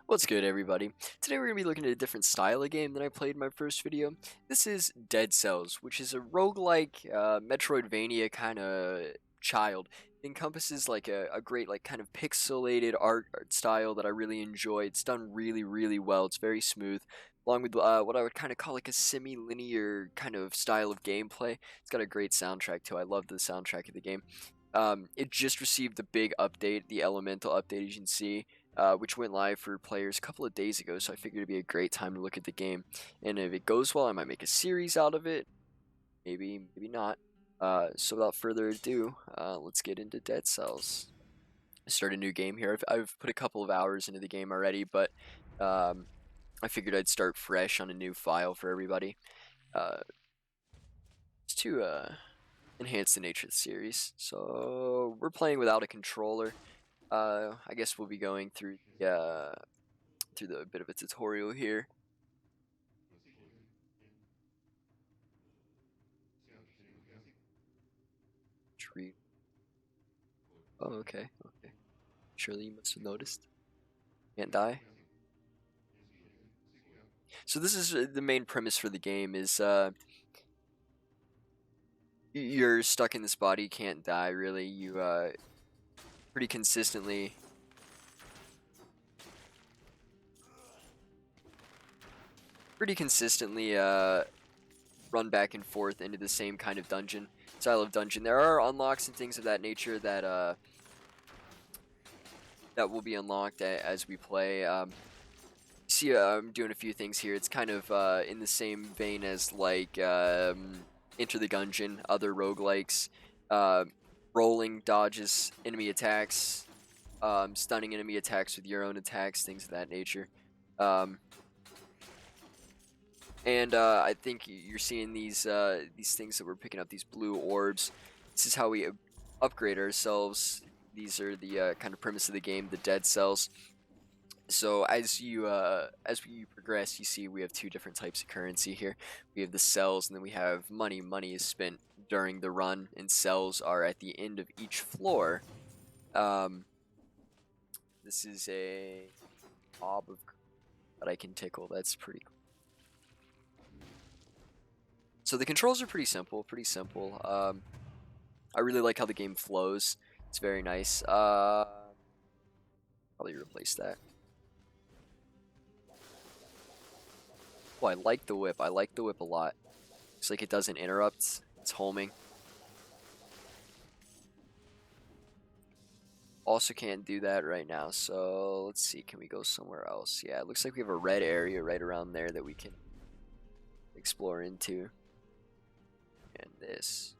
What's good, everybody? Today we're going to be looking at a different style of game than I played in my first video. This is Dead Cells, which is a roguelike, Metroidvania kind of child. It encompasses like a great like kind of pixelated art style that I really enjoy. It's done really, really well. It's very smooth, along with what I would kind of call like a semi-linear kind of style of gameplay. It's got a great soundtrack too. I love the soundtrack of the game. It just received the big update, the Elemental update, as you can see, which went live for players a couple of days ago, so I figured it'd be a great time to look at the game. And if it goes well, I might make a series out of it. Maybe, maybe not. So without further ado, let's get into Dead Cells. Start a new game here. I've put a couple of hours into the game already, but I figured I'd start fresh on a new file for everybody. Just to enhance the nature of the series. So we're playing without a controller. I guess we'll be going through the bit of a tutorial here. Tree. Oh, okay. Surely you must have noticed. Can't die. So this is the main premise for the game is you're stuck in this body, you can't die really. You pretty consistently run back and forth into the same kind of style of dungeon. There are unlocks and things of that nature that that will be unlocked as we play. See, I'm doing a few things here. It's kind of in the same vein as like Enter the Gungeon, other roguelikes, rolling dodges enemy attacks, stunning enemy attacks with your own attacks, things of that nature. And I think you're seeing these things that we're picking up, these blue orbs. This is how we upgrade ourselves. These are the kind of premise of the game, the Dead Cells. So as we progress, you see we have two different types of currency here. We have the cells, and then we have money. Money is spent during the run, and cells are at the end of each floor. This is a mob that I can tickle. That's pretty cool. So the controls are pretty simple. I really like how the game flows. It's very nice. Probably replace that. Oh, I like the whip. I like the whip a lot. Looks like it doesn't interrupt. It's homing. Also can't do that right now, so let's see. Can we go somewhere else? Yeah, it looks like we have a red area right around there that we can explore into. And this.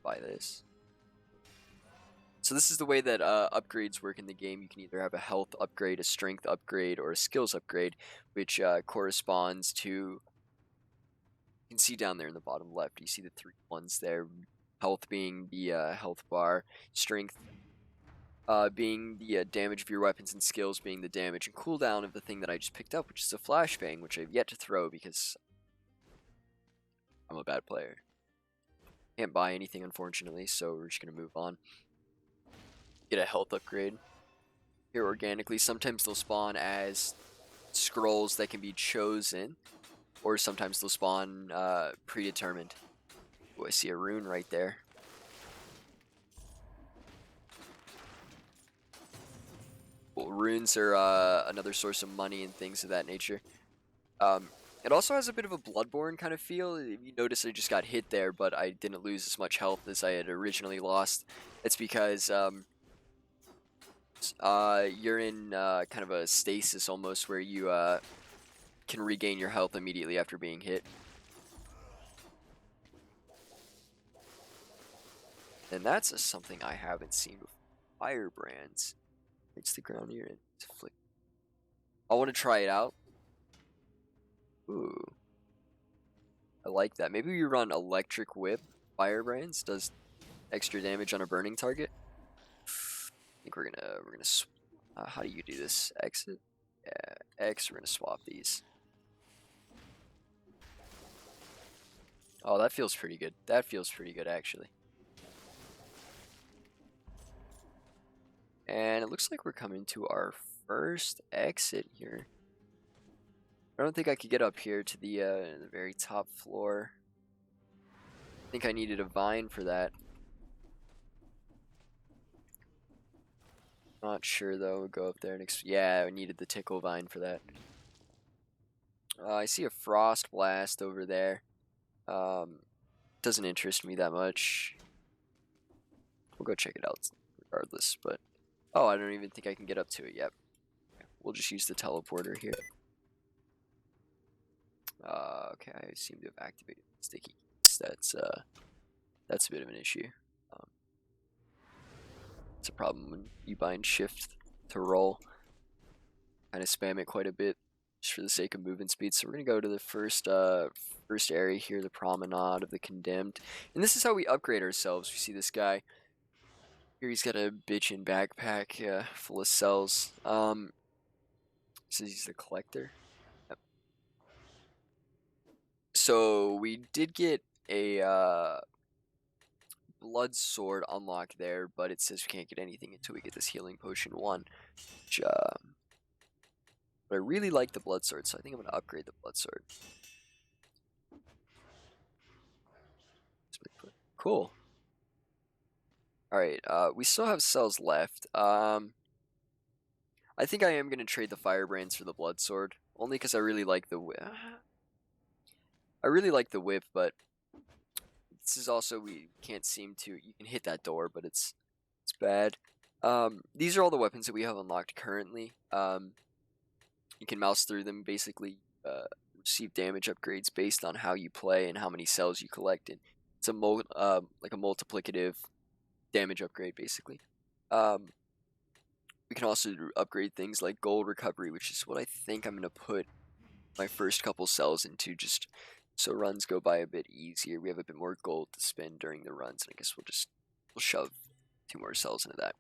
Buy this. So this is the way that upgrades work in the game. You can either have a health upgrade, a strength upgrade, or a skills upgrade, which corresponds to, you can see down there in the bottom left, you see the 3 ones there. Health being the health bar, strength being the damage of your weapons, and skills being the damage and cooldown of the thing that I just picked up, which is a flashbang, which I've yet to throw because I'm a bad player. Can't buy anything, unfortunately, so we're just going to move on. Get a health upgrade here organically. Sometimes they'll spawn as scrolls that can be chosen, or sometimes they'll spawn predetermined. Oh, I see a rune right there. Well, runes are another source of money and things of that nature. It also has a bit of a Bloodborne kind of feel. You notice I just got hit there, but I didn't lose as much health as I had originally lost. It's because you're in kind of a stasis almost, where you can regain your health immediately after being hit. And that's something I haven't seen before. Firebrands. It's the ground you're in. Flick. I want to try it out. Ooh. I like that. Maybe we run Electric Whip. Firebrands does extra damage on a burning target. I think we're gonna how do you do this? Exit? Yeah, X, we're gonna swap these. Oh, that feels pretty good. That feels pretty good, actually. And it looks like we're coming to our first exit here. I don't think I could get up here to the very top floor. I think I needed a vine for that. Not sure though. We'll go up there and yeah, I needed the tickle vine for that. I see a frost blast over there. Doesn't interest me that much. We'll go check it out regardless, but oh, I don't even think I can get up to it yet. We'll just use the teleporter here. Okay, I seem to have activated sticky keys. That's a bit of an issue. It's a problem when you bind shift to roll. Kind of spam it quite a bit just for the sake of movement speed. So we're gonna go to the first area here, the Promenade of the Condemned, and this is how we upgrade ourselves. We see this guy here; he's got a bitchin' backpack full of cells. Says he's the collector. Yep. So we did get a blood sword unlock there, but it says we can't get anything until we get this healing potion 1. Which, but I really like the blood sword, so I think I'm gonna upgrade the blood sword. Cool. Alright, we still have cells left. I think I am gonna trade the firebrands for the blood sword, only because I really like the whip. I really like the whip, but this is also, we can't seem to, you can hit that door, but it's bad. These are all the weapons that we have unlocked currently. You can mouse through them, basically receive damage upgrades based on how you play and how many cells you collected. It's a like a multiplicative damage upgrade, basically. We can also upgrade things like gold recovery, which is what I think I'm going to put my first couple cells into, just so runs go by a bit easier. We have a bit more gold to spend during the runs, and I guess we'll shove 2 more cells into that.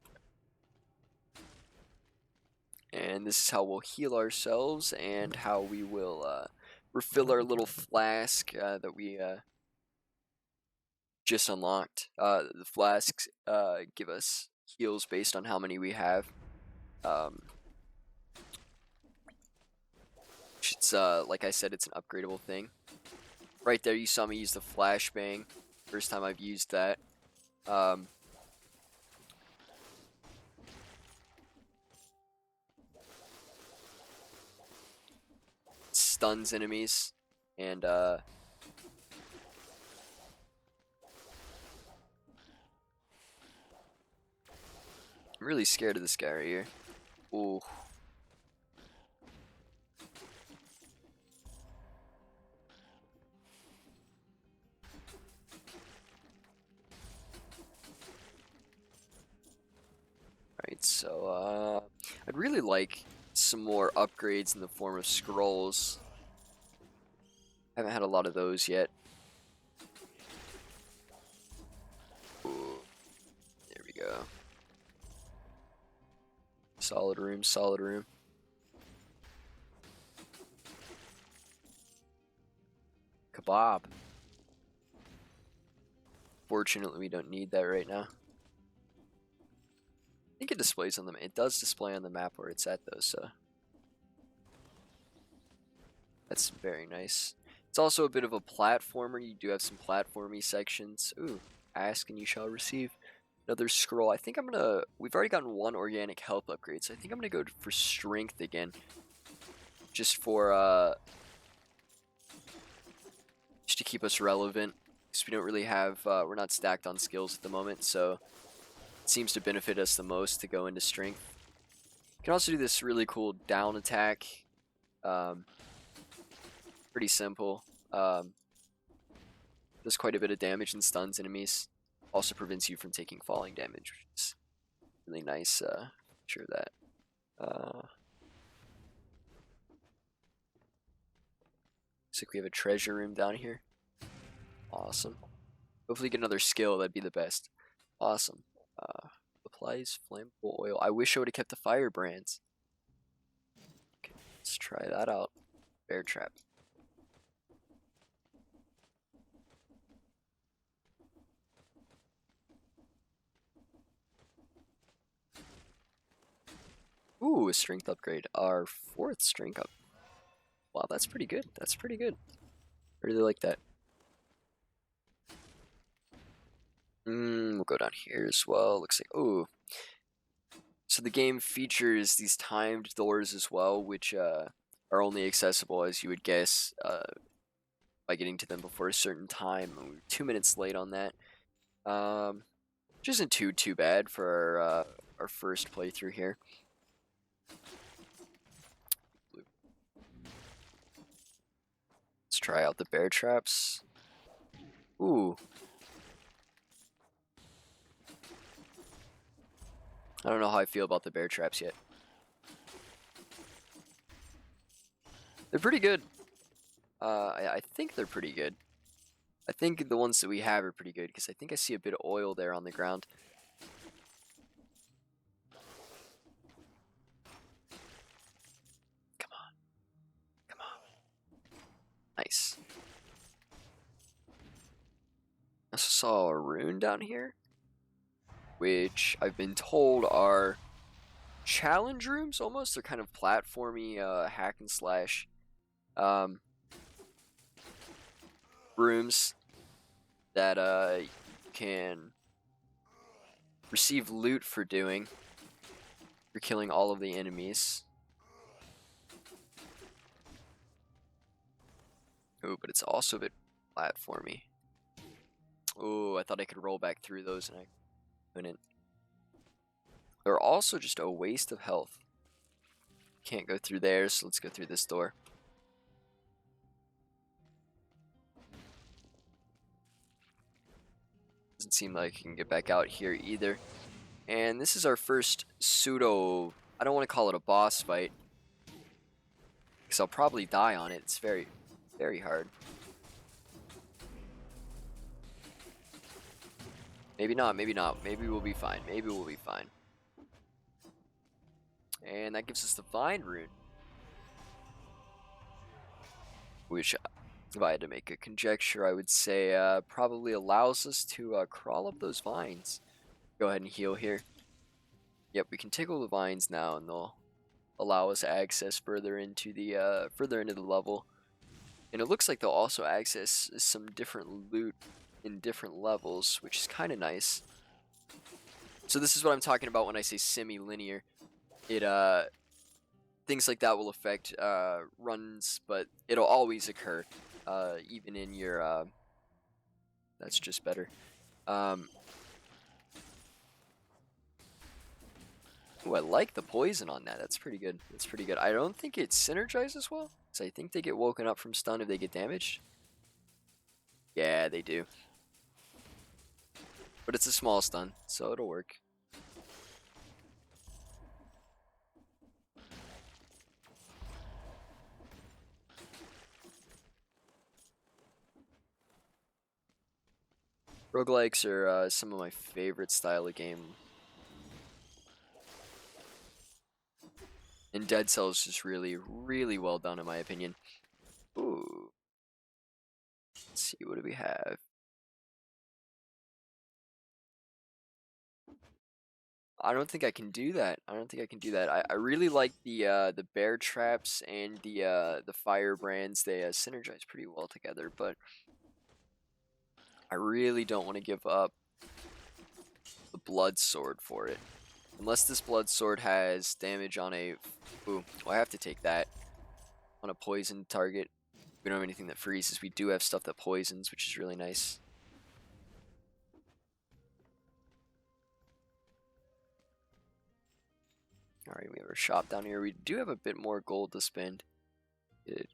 And this is how we'll heal ourselves and how we will refill our little flask that we just unlocked. The flasks give us heals based on how many we have. It's like I said, it's an upgradable thing. Right there, you saw me use the flashbang. First time I've used that. Stuns enemies, and I'm really scared of this guy right here. Ooh. Alright, so I'd really like some more upgrades in the form of scrolls. Haven't had a lot of those yet. Ooh. There we go. Solid room, solid room. Kebab. Fortunately, we don't need that right now. I think it displays on the map. It does display on the map where it's at, though, so that's very nice. It's also a bit of a platformer. You do have some platformy sections. Ooh, ask and you shall receive. Another scroll. I think I'm gonna, we've already gotten 1 organic health upgrade, so I think I'm gonna go for strength again. Just for, just to keep us relevant. Because we don't really have, we're not stacked on skills at the moment, so it seems to benefit us the most to go into strength. You can also do this really cool down attack. Pretty simple. Does quite a bit of damage and stuns enemies. Also prevents you from taking falling damage, which is really nice feature of that. Looks like we have a treasure room down here. Awesome. Hopefully get another skill, that'd be the best. Awesome. Applies flammable oil. I wish I would have kept the firebrands. Okay, let's try that out. Bear trap. Ooh, a strength upgrade. Our 4th strength up. Wow, that's pretty good. That's pretty good. I really like that. We'll go down here as well. Looks like, ooh. So the game features these timed doors as well, which are only accessible, as you would guess, by getting to them before a certain time. And we were 2 minutes late on that, which isn't too bad for our first playthrough here. Let's try out the bear traps. Ooh. I don't know how I feel about the bear traps yet. They're pretty good. I think they're pretty good. I think the ones that we have are pretty good, because I think I see a bit of oil there on the ground. Come on. Come on. Nice. I also saw a rune down here, which I've been told are challenge rooms almost. They're kind of platformy, hack and slash rooms that you can receive loot for doing. For killing all of the enemies. Ooh, but it's also a bit platformy. Ooh, I thought I could roll back through those and I couldn't. They're also just a waste of health. Can't go through there, so let's go through this door. Doesn't seem like I can get back out here either. And this is our first pseudo, I don't want to call it a boss fight, because I'll probably die on it. It's very, very hard. Maybe not, maybe not. Maybe we'll be fine. Maybe we'll be fine. And that gives us the Vine rune, which, if I had to make a conjecture, I would say probably allows us to crawl up those vines. Go ahead and heal here. Yep, we can tickle the vines now, and they'll allow us access further into the level. And it looks like they'll also access some different loot in different levels, which is kind of nice. So this is what I'm talking about when I say semi-linear. It things like that will affect runs, but it'll always occur, even in your. That's just better. Ooh, I like the poison on that. That's pretty good. That's pretty good. I don't think it synergizes well, because I think they get woken up from stun if they get damaged. Yeah, they do. But it's a small stun, so it'll work. Roguelikes are some of my favorite style of game. And Dead Cells is just really, really well done in my opinion. Ooh. Let's see, what do we have? I don't think I can do that. I don't think I can do that. I really like the bear traps and the fire brands. They synergize pretty well together, but I really don't want to give up the blood sword for it. Unless this blood sword has damage on a... Ooh, well, I have to take that. On a poison target. We don't have anything that freezes. We do have stuff that poisons, which is really nice. Alright, we have our shop down here. We do have a bit more gold to spend.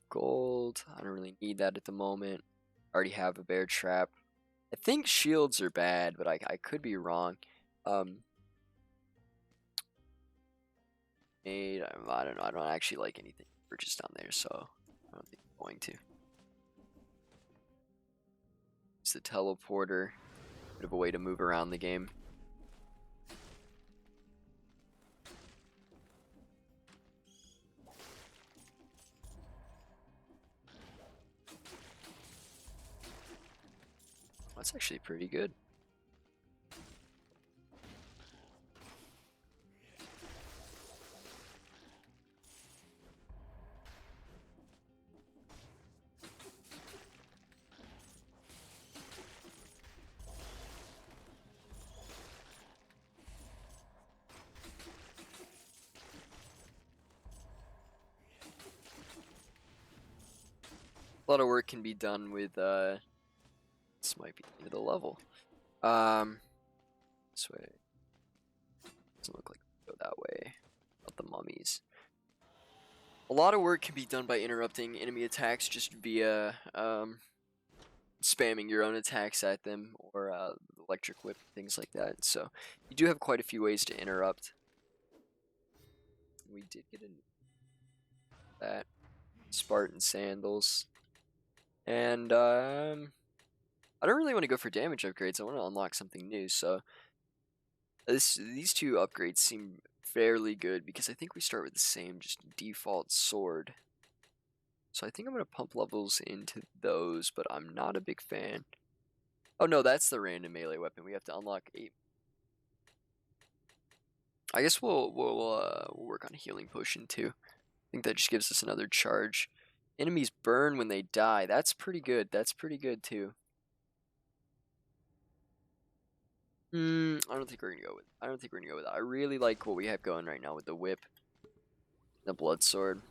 Gold. I don't really need that at the moment. I already have a bear trap. I think shields are bad, but I could be wrong. I don't know. I don't actually like anything purchased down there, so I don't think I'm going to. It's the teleporter. Bit of a way to move around the game. That's actually pretty good. A lot of work can be done with, this might be the end of the level. This way. Doesn't look like we go that way. Not the mummies. A lot of work can be done by interrupting enemy attacks just via, spamming your own attacks at them, or, electric whip, things like that. So, you do have quite a few ways to interrupt. We did get that. Spartan sandals. And, I don't really want to go for damage upgrades. I want to unlock something new, so these two upgrades seem fairly good because I think we start with the same just default sword. So I think I'm going to pump levels into those, but I'm not a big fan. Oh no, that's the random melee weapon. We have to unlock 8. I guess we'll work on a healing potion too. I think that just gives us another charge. Enemies burn when they die. That's pretty good. That's pretty good too. I don't think we're gonna go with. I don't think we're gonna go with that. I really like what we have going right now with the whip, the blood sword.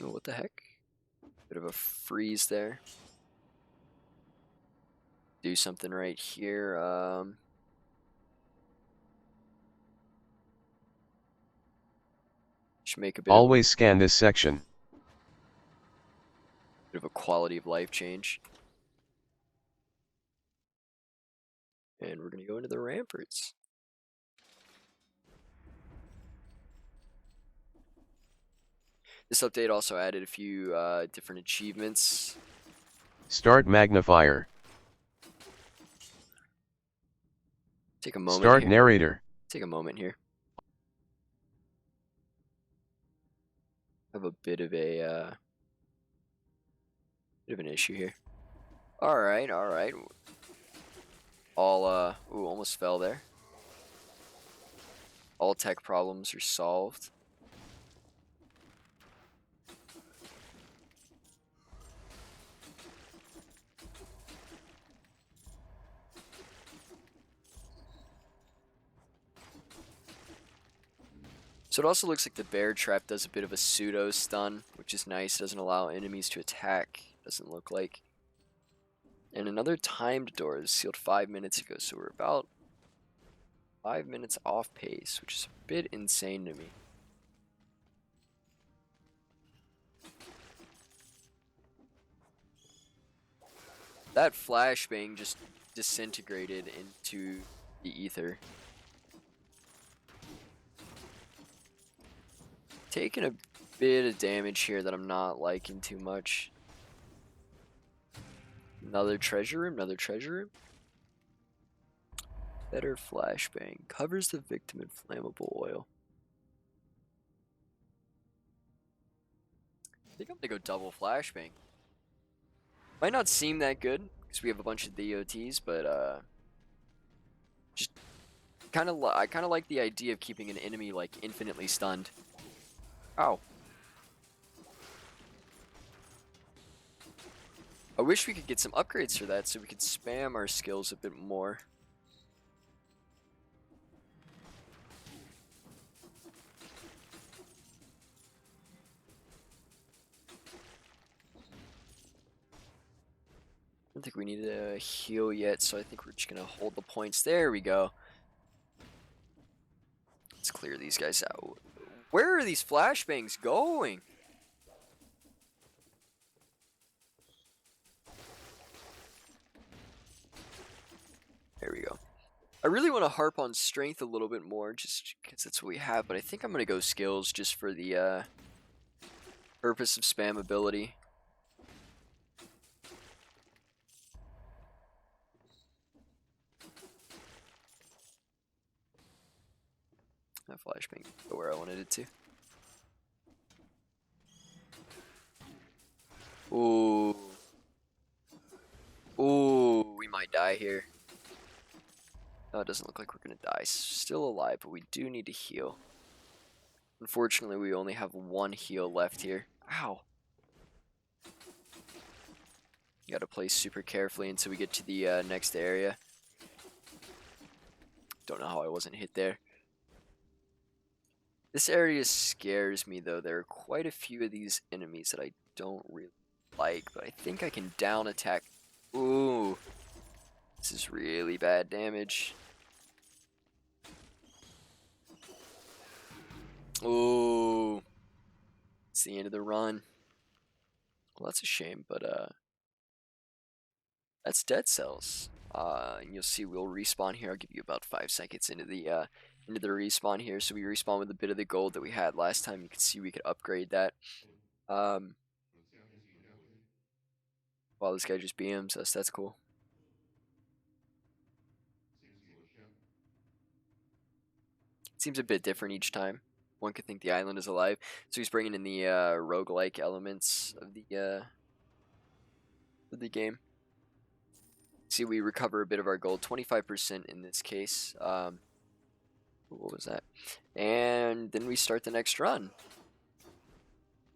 Oh, what the heck? Bit of a freeze there. Do something right here. Should make a bit. Always scan this section. Bit of a quality of life change. And we're gonna go into the ramparts. This update also added a few different achievements. Start magnifier. Take a moment. Start here. narrator. Take a moment here. I have a bit of an issue here. All right. Ooh, almost fell there. All tech problems are solved. So it also looks like the bear trap does a bit of a pseudo stun, which is nice. Doesn't allow enemies to attack. Doesn't look like. And another timed door is sealed 5 minutes ago, so we're about 5 minutes off pace, which is a bit insane to me. That flashbang just disintegrated into the ether. Taking a bit of damage here that I'm not liking too much. Another treasure room, Better flashbang. Covers the victim in flammable oil. I think I'm gonna go double flashbang. Might not seem that good, because we have a bunch of DOTs, but just I kinda like the idea of keeping an enemy like infinitely stunned. Ow. I wish we could get some upgrades for that so we could spam our skills a bit more. I don't think we need to heal yet, so I think we're just gonna hold the points. There we go. Let's clear these guys out. Where are these flashbangs going? There we go. I really want to harp on strength a little bit more, just because that's what we have, but I think I'm going to go skills just for the purpose of spamability. That flashbang go where I wanted it to. Ooh. Ooh, we might die here. No, it doesn't look like we're gonna die. Still alive, but we do need to heal. Unfortunately, we only have 1 heal left here. Ow. You gotta play super carefully until we get to the next area. Don't know how I wasn't hit there. This area scares me though. There are quite a few of these enemies that I don't really like, but I think I can down attack. Ooh, this is really bad damage. Ooh, it's the end of the run. Well, that's a shame, but that's Dead Cells. And you'll see we'll respawn here. I'll give you about 5 seconds into the respawn here. So we respawn with a bit of the gold that we had last time. You can see we could upgrade that. Wow, this guy just BMs us. That's cool. It seems a bit different each time. One could think the island is alive. So he's bringing in the roguelike elements of the game. See, we recover a bit of our gold, 25% in this case. What was that? And then we start the next run,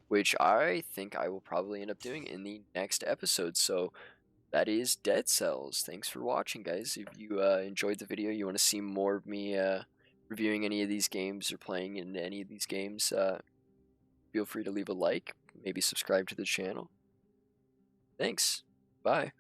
which I think I will probably end up doing in the next episode. So that is Dead Cells. Thanks for watching, guys. If you enjoyed the video, you want to see more of me reviewing any of these games or playing in any of these games, feel free to leave a like, maybe subscribe to the channel. Thanks. Bye.